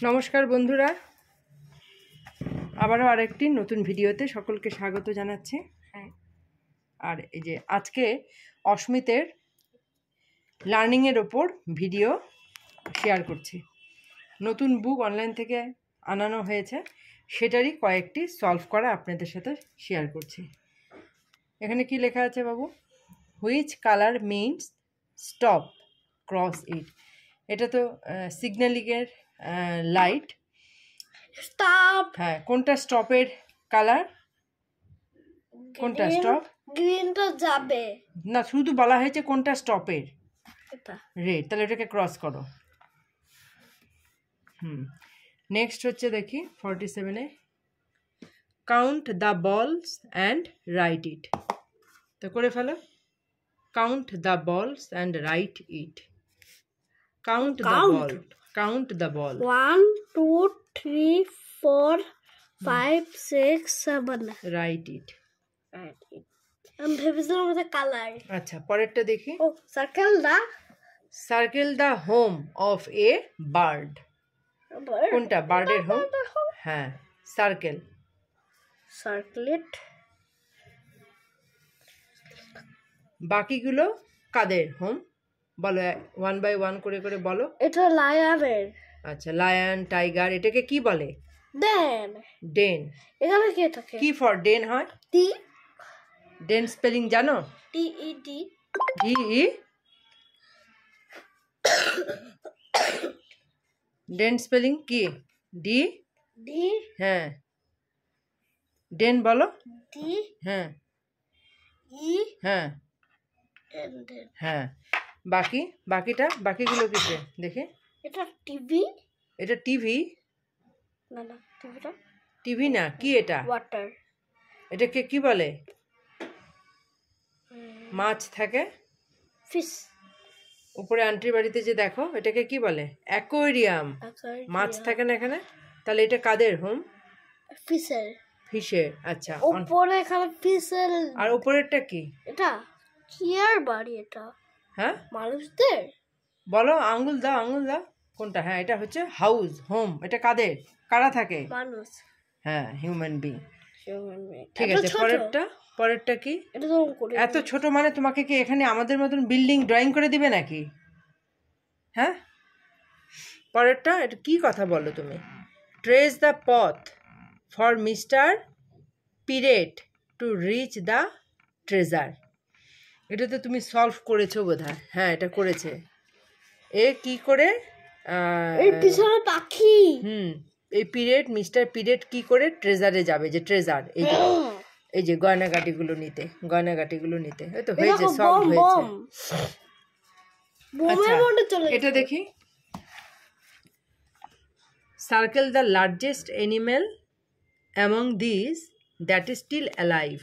নমস্কার বন্ধুরা, আবারও আরেকটি নতুন ভিডিওতে সকলকে স্বাগত জানাচ্ছি। আর এই যে আজকে অস্মিতের লার্নিংয়ের ওপর ভিডিও শেয়ার করছি। নতুন বুক অনলাইন থেকে আনানো হয়েছে, সেটারই কয়েকটি সলভ করা আপনাদের সাথে শেয়ার করছি। এখানে কি লেখা আছে বাবু? Which colour means stop cross it. এটা তো সিগন্যালিংয়ের লাইট। স্টপ। হ্যাঁ, কোনটা স্টপের কালার? কোনটা স্টপ? গ্রিন তো যাবে না, শুধু বলা হয়েছে কোনটা স্টপের। এটা রেড, তাহলে এটাকে ক্রস করো। নেক্সট হচ্ছে দেখি 47-এ, count the balls and write it. তো করে ফেলো, count the balls and write it. Count the ball, count the ball. 1 2 3 4 5 6 7 write it. আমি ভেবেছিলাম ওটা কালার। আচ্ছা, পরেরটা দেখি। ও circle the home of a bird. কোনটা বার্ডের হোম? হ্যাঁ, সার্কেল। সার্কেলেট। বাকিগুলো কাদের হোম বলো? 1 বাই 1 করে করে বলো। এটা লায়নের। আচ্ছা, লায়ন, টাইগার, এটাকে কি বলে? দেন ডেন। এখানে কি থাকে? কি ফর ডেন হয়? টি ডেন স্পেলিং জানো? টি ই টি ডি ই। ডেন স্পেলিং কি? D D. হ্যাঁ, ডেন বলো। ডি হ্যাঁ ই হ্যাঁ এন দেন। হ্যাঁ, বাকিগুলো কিসে দেখি? এটা টিভি। এটা টিভি? না টিভিটা টিভি না, কি এটা? ওয়াটার। এটাকে কি বলে? মাছ থাকে ফিশ। উপরে আন্টির বাড়িতে যে দেখো, এটাকে কি বলে? অ্যাকোয়ারিয়াম। মাছ থাকে না এখানে? তাহলে এটা কাদের হোম? ফিশের। ফিশের। আচ্ছা, উপরে এখানে ফিশের। আর উপরেরটা কি? এটা কি আর বাড়ি? এটা হ্যাঁ, মানুষদের। বলো, আঙ্গুল দাও। কোনটা? হ্যাঁ, এটা হচ্ছে হাউস, হোম। এটা কাদের? কারা থাকে? মানুষ। হ্যাঁ, হিউম্যান বিং। ঠিক এটা আছে, ছোট। পরেরটা কি? এটা তো করে এত ছোট মানে তোমাকে কি এখানে আমাদের মতন বিল্ডিং ড্রয়িং করে দিবে নাকি? হ্যাঁ, পরেরটা এটা কি কথা বলো তুমি? Trace the path for mister pirate to reach the treasure. এটা তো তুমি সলভ করেছো বোধহয়। হ্যাঁ, এটা করেছে। এ কি করে? এই পিছনে পাখি। এই মিস্টার পিরেট কি করে ট্রেজারে যাবে? যে ট্রেজার, এই যে গয়নাগাটিগুলো নিতে, এই তো হয়েছে, সলভ হয়েছে। আচ্ছা, এটা দেখি। Circle the largest animal among this that is still alive.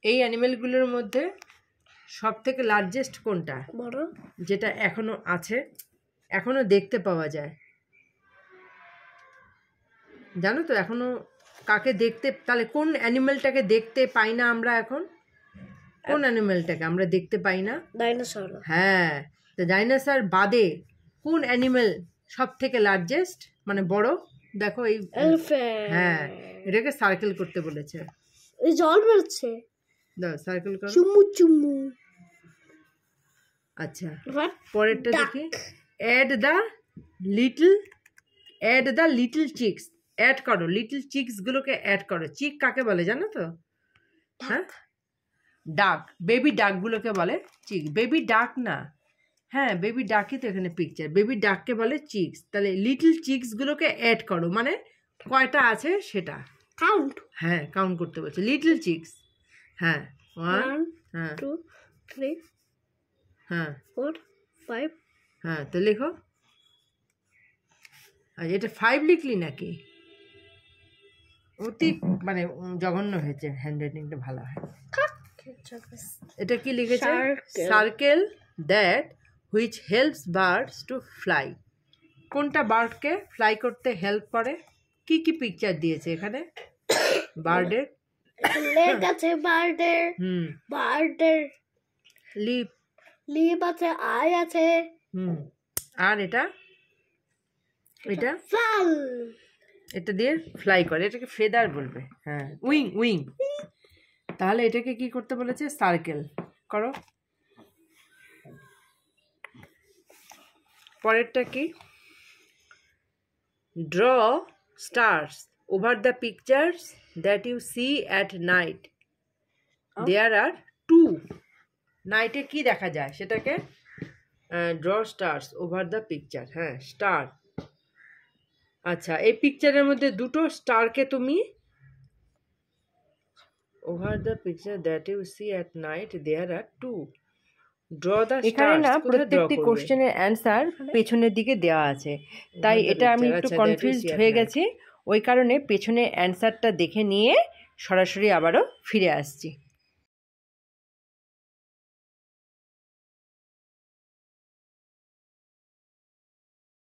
এই অ্যানিমেলগুলোর মধ্যে সব থেকে লার্জেস্ট কোনটা? বড়, যেটা এখনো আছে, এখনো দেখতে পাওয়া যায়। জানো তো এখনো কাকে দেখতে? তাহলে কোন অ্যানিমেলটাকে দেখতে পাই না আমরা এখন? কোন অ্যানিমেলটাকে আমরা দেখতে পাই না? ডাইনোসর। হ্যাঁ, তো ডাইনোসর বাদে কোন অ্যানিমেল সব থেকে লার্জেস্ট মানে বড়? দেখো এই। হ্যাঁ, এটাকে সার্কেল করতে বলেছে। এই জল বেরোচ্ছে। দাও, সার্কেল করো। চুমু। আচ্ছা, পরেরটা দেখি। Add the little chicks. Add করো, লিটল চিক্স গুলোকে অ্যাড করো। চিক কাকে বলে জানো তো? হ্যাঁ, ডাক, বেবি ডাকগুলোকে বলে চিক। বেবি ডাক না, হ্যাঁ, বেবি ডাকই তো এখানে পিকচার। বেবি ডাককে বলে চিক্স। তাহলে লিটল চিক্স গুলোকে অ্যাড করো, মানে কয়টা আছে সেটা কাউন্ট। হ্যাঁ, কাউন্ট করতে বলছে। Little chicks. হ্যাঁ, 1 2 3 হ্যাঁ 4 5। হ্যাঁ, তো লেখো। আর এটা 5 লিখলি নাকি? অতি মানে জঘন্য হয়েছে, হ্যান্ডরাইটিংটা ভালো হয়। এটা কি লিখেছে? Circle that which helps birds to fly. কোনটা বার্ডকে ফ্লাই করতে হেল্প করে? কি কি পিকচার দিয়েছে এখানে বার্ডের? লেগ আছে বার্ডের। বার্ডের লিপ আছে, আই আছে। আর এটা এটা Fall. এটা দিয়ে ফ্লাই করে, এটাকে ফেদার বলবে। হ্যাঁ, উইং উইং। তাহলে এটাকে কি করতে বলেছে? সার্কেল করো। পরেরটা কি? Draw stars over the pictures that you see at night. There are two. নাইটে কি দেখা যায় সেটাকে draw stars over the picture. হ্যাঁ, স্টার। আচ্ছা, এই পিকচারের মধ্যে দুটো স্টারকে তুমি over the picture that you see at night there are two. Draw the এখানে স্টার্স। না প্রত্যেকটি কোশ্চেনের অ্যান্সার পেছনের দিকে দেওয়া আছে, তাই এটা আমি একটু কনফিউজড হয়ে গেছি। ওই কারণে পেছনের অ্যান্সারটা দেখে নিয়ে সরাসরি আবারও ফিরে আসছি।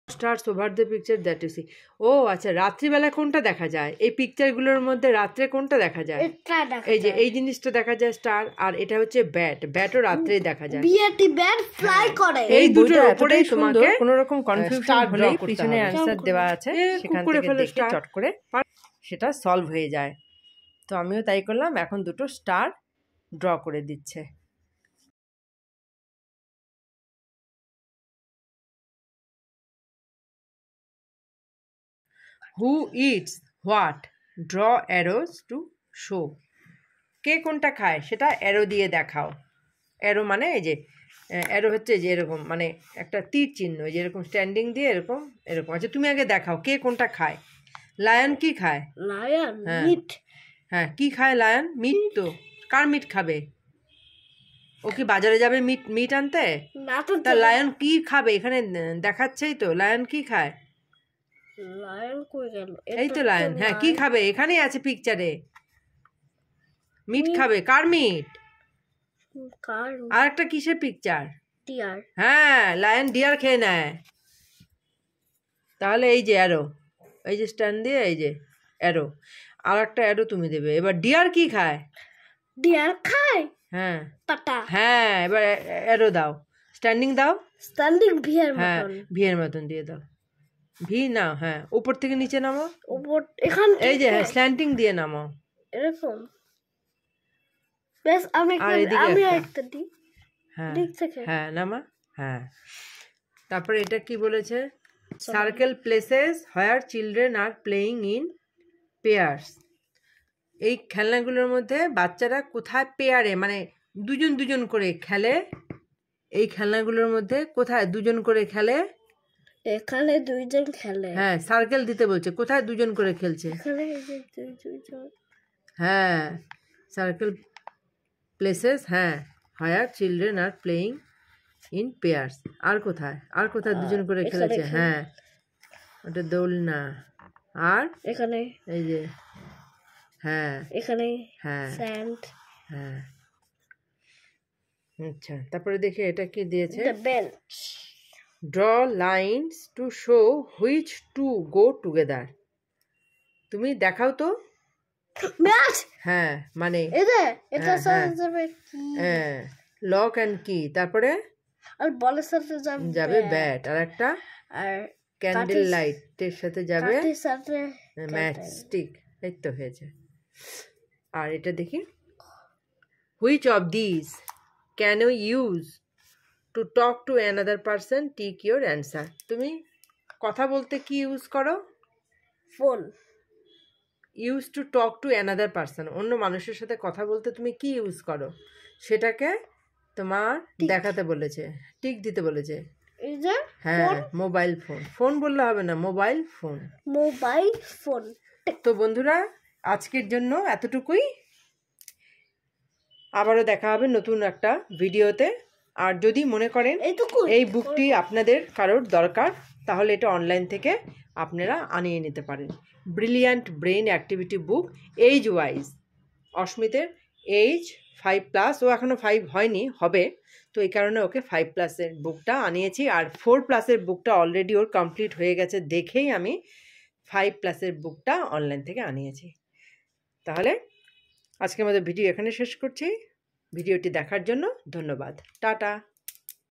Stars over the picture that you see. ও আচ্ছা, রাত্রিবেলা কোনটা দেখা যায়? এই পিকচারগুলোর মধ্যে রাত্রে কোনটা দেখা যায়? এটা দেখা এই যে এই জিনিসটা দেখা যায় স্টার, আর এটা হচ্ছে ব্যাট। ব্যাটও রাত্রে দেখা যায়। বিয়েটি ব্যাট ফ্লাই করে। এই দুটোর বইটা উপরেই এতটাই সুন্দর, তোমাকে কোনো রকম কনফিউশন star draw হলেই করতে পিছনে হবে। অ্যান্সার দেওয়া আছে, খুব সেখান করে থেকে ফেলো দেখে star। চট করে সেটা সলভ হয়ে যায়। তো আমিও তাই করলাম, এখন দুটো স্টার ড্র করে দিচ্ছে। Who eats what? Draw arrows to show. কে কোনটা খায় সেটা অ্যারো দিয়ে দেখাও। অ্যারো মানে এই যে অ্যারো হচ্ছে যে এরকম, মানে একটা তীর চিহ্ন, এই যে এরকম স্ট্যান্ডিং দিয়ে এরকম এরকম। আচ্ছা, তুমি আগে দেখাও কে কোনটা খায়। লায়ন কি খায়? লায়ন হ্যাঁ। মিট। হ্যাঁ, কি খায় লায়ন? মিট। তো কার মিট খাবে? ও কি বাজারে যাবে মিট আনতে? না তো তা লায়ন কি খাবে? এখানে দেখাচ্ছেই তো লায়ন কি খায়। লায়ন কই গেল? এই তো লায়ন। হ্যাঁ, কি খাবে? এখানেই আছে পিকচারে। মিট খাবে। কার মিট? কার? আর একটা কিসের পিকচার? টিয়ার। হ্যাঁ, লায়ন ডিয়ার খেয়ে নেয়। তাহলে এই যে অ্যারো, এই যে স্ট্যান্ড দিয়ে এই যে অ্যারো, আর একটা অ্যারো তুমি দেবে। এবার ডিয়ার কি খায়? ডিয়ার খায় হ্যাঁ পাতা। হ্যাঁ, এবার অ্যারো দাও, স্ট্যান্ডিং দাও। স্ট্যান্ডিং ভিয়ার হ্যাঁ, মতন। ভিয়ের মতন দিয়ে দাও। ভি না, হ্যাঁ, উপর থেকে নিচে নামো। উপর এখান এই যে থেকে হ্যাঁ, স্ল্যান্টিং দিয়ে নামো। এরকম। বেশ, আমি আর এদিকে আমি একটা। একটা দিই। হ্যাঁ দিক থেকে। হ্যাঁ, নামা। হ্যাঁ, তারপরে এটা কি বলেছে? Circle places where children are playing in pairs. এই খেলনাগুলোর মধ্যে বাচ্চারা কোথায় পেয়ারে, মানে দুজন দুজন করে খেলে। এই খেলনাগুলোর মধ্যে কোথায় দুজন করে খেলে? এখানে দুইজন খেলে। হ্যাঁ, সার্কেল দিতে বলছে। কোথায় দুজন করে খেলছে? এখানে এই যে দুইজন। হ্যাঁ, সার্কেল প্লেসেস, হ্যাঁ, where children are playing in pairs. আর কোথায়? আর কোথায় দুজন করে এখানে খেলেছে? হ্যাঁ, ওটা দোলনা। আর এখানে এই যে হ্যাঁ এখানে হ্যাঁ স্যান্ড। হ্যাঁ। আচ্ছা, তারপরে দেখি এটা কি দিয়েছে। The bench. Draw lines to show which to go together. তুমি দেখাও তো। ম্যাচ। হ্যাঁ, মানে এই যে এটা হ্যাঁ, সাথে যাবে কি? হ্যাঁ, লক অ্যান্ড কি, তারপরে আর বলের সাথে যাবে যাবে ব্যাট, আর একটা আর ক্যান্ডেল লাইটের সাথে যাবে কাঠের সাথে ম্যাচ স্টিক। এই তো হয়েছে। আর এটা দেখি, which of this can you use to talk to another person, tick your answer. তুমি কথা বলতে কি ইউজ করো? Phone. Use to talk to another person, অন্য মানুষের সাথে কথা বলতে তুমি কি ইউজ করো সেটাকে তোমার দেখাতে বলেছে, টিক দিতে বলেছে। এই যে হ্যাঁ, মোবাইল ফোন। ফোন বললে হবে না, মোবাইল ফোন। Mobile phone. তো বন্ধুরা, আজকের জন্য এতটুকুই। আবারও দেখা হবে নতুন একটা ভিডিওতে। আর যদি মনে করেন এইটুকু এই বুকটি আপনাদের কারোর দরকার, তাহলে এটা অনলাইন থেকে আপনারা আনিয়ে নিতে পারেন। Brilliant brain activity book, age wise. অস্মিতের এজ 5+, ও এখনও 5 হয়নি, হবে। তো এই কারণে ওকে 5+-এর বুকটা আনিয়েছি। আর 4+-এর বুকটা অলরেডি ওর কমপ্লিট হয়ে গেছে দেখেই আমি 5+-এর বুকটা অনলাইন থেকে আনিয়েছি। তাহলে আজকের মতো ভিডিও এখানে শেষ করছি। ভিডিওটি দেখার জন্য ধন্যবাদ। টাটা।